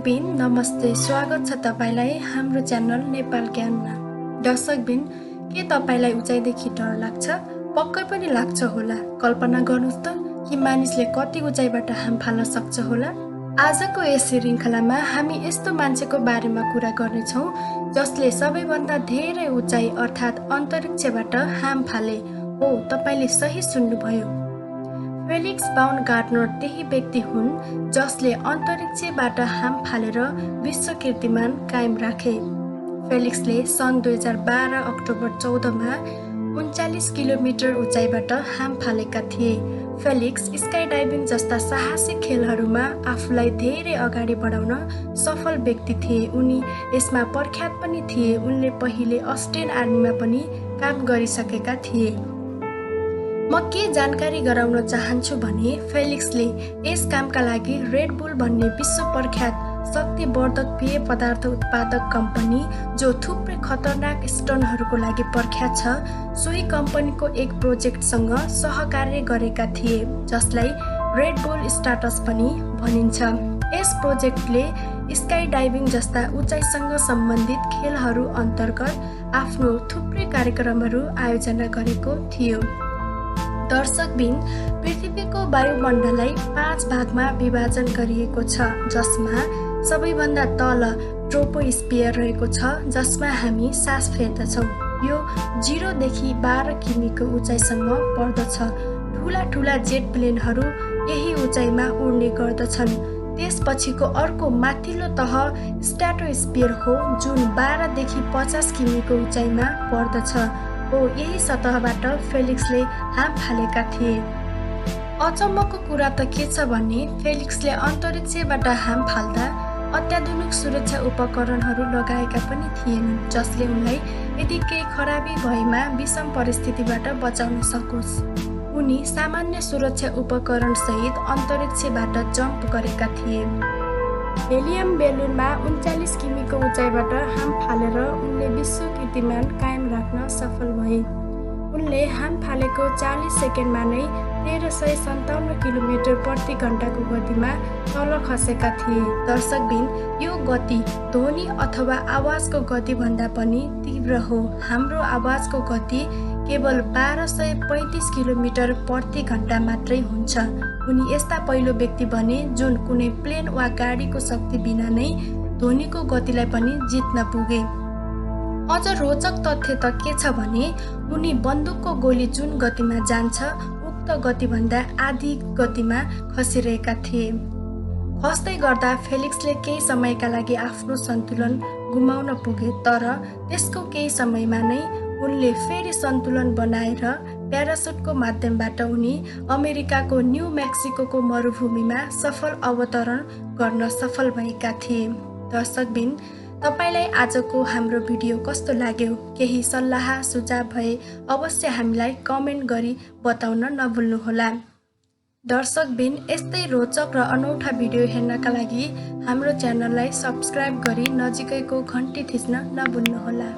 दर्शकबिन नमस्ते, स्वागत छ तपाईलाई हाम्रो च्यानल नेपाल ज्ञानमा। दर्शकबिन, के तपाईलाई उचाइदेखि डर लाग्छ? पक्कै पनि लाग्छ होला। कल्पना गर्नुस् त कि मानिसले कति उचाइबाट हाम फाल्न सक्छ होला। आजको यस श्रृङ्खलामा हामी यस्तो मान्छेको बारेमा कुरा गर्नेछौँ जसले सबैभन्दा धेरै उचाइ अर्थात् अन्तरिक्षबाट हाम फाले। हो, तपाईले सही सुन्नुभयो। फेलिक्स बाउमगार्टनर त्यही व्यक्ति हुन् जसले अन्तरिक्षबाट हाम फालेर विश्व कीर्तिमान कायम राखे। फेलिक्सले सन् 2012 अक्टोबर 14 मा 39 किलोमिटर उचाइबाट हाम फालेका थिए। फेलिक्स स्काई डाइभिङ जस्ता साहसिक खेलहरूमा आफूलाई धेरै अगाडि बढाउन सफल व्यक्ति थिए। उनी यसमा प्रख्यात पनि थिए। उनले पहिले अस्ट्रेलियन आर्मीमा पनि काम गरिसकेका थिए। म के जानकारी गराउन चाहन्छु भने फेलिक्सले यस कामका लागि रेड बुल भन्ने विश्व प्रख्यात शक्तिवर्धक पेय पदार्थ उत्पादक कम्पनी जो थुप्रै खतरनाक स्टन्टहरूको लागि प्रख्यात छ, सोही कम्पनीको एक प्रोजेक्टसँग सहकार्य गरेका थिए जसलाई रेड बुल स्टाटस पनि भनिन्छ। यस प्रोजेक्टले स्काई डाइभिङ जस्ता उचाइसँग सम्बन्धित खेलहरू अन्तर्गत आफ्नो थुप्रै कार्यक्रमहरू आयोजना गरेको थियो। दर्शकबिन, पृथ्वीको वायुमण्डललाई 5 भागमा विभाजन गरिएको छ, जसमा सबैभन्दा तल ट्रोपोस्फियर रहेको छ, जसमा हामी सास फेर्दछौँ। यो 0 देखि 12 किमीको उचाइसम्म पर्दछ। ठुला ठुला जेट प्लेनहरू यही उचाइमा उड्ने गर्दछन्। त्यसपछिको अर्को माथिल्लो तह स्ट्राटोस्फियर हो, जुन 12 देखि 50 किमीको उचाइमा पर्दछ। हो, यही सतहबाट फेलिक्सले हाम फालेका थिए। अचम्मको कुरा त के छ भने फेलिक्सले अन्तरिक्षबाट हाम फाल्दा अत्याधुनिक सुरक्षा उपकरणहरू लगाएका पनि थिएनन्, जसले उनलाई यदि केही खराबी भएमा विषम परिस्थितिबाट बचाउन सकोस्। उनी सामान्य सुरक्षा उपकरण सहित अन्तरिक्षबाट जम्प गरेका थिए। हेलियम बेलुनमा 39 किमीको उचाइबाट हाम फालेर उनले विश्व कीर्तिमान कायम राख्न सफल भए। उनले हाम फालेको 40 सेकेन्डमा नै 1357 किलोमिटर प्रति घण्टाको गतिमा तल खसेका थिए। दर्शकबिन, यो गति ध्वनि अथवा आवाजको गतिभन्दा पनि तीव्र हो। हाम्रो आवाजको गति केवल 1235 किलोमिटर प्रति घण्टा मात्रै हुन्छ। उनी यस्ता पहिलो व्यक्ति बने जुन कुनै प्लेन वा गाडीको शक्ति बिना नै ध्वनिको गतिलाई पनि जित्न पुगे। अझ रोचक तथ्य त के छ भने उनी बन्दुकको गोली जुन गतिमा जान्छ उक्त गतिभन्दा आधी गतिमा खसिरहेका थिए। खस्दै गर्दा फेलिक्सले केही समयका लागि आफ्नो सन्तुलन गुमाउन पुगे, तर त्यसको केही समयमा नै उनले फेरि सन्तुलन बनाएर प्यारासुटको माध्यमबाट उनी अमेरिकाको न्यू मेक्सिकोको मरुभूमिमा सफल अवतरण गर्न सफल भएका थिए। दर्शकबिन, तपाईलाई आजको हाम्रो भिडियो कस्तो लाग्यो? केही सल्लाह सुझाव भए अवश्य हामीलाई कमेन्ट गरी बताउन नभुल्नुहोला। दर्शकबिन, यस्तै रोचक र अनौठा भिडियो हेर्नका लागि हाम्रो च्यानललाई सब्स्क्राइब गरी नजिकैको घन्टी थिच्न नभुल्नुहोला।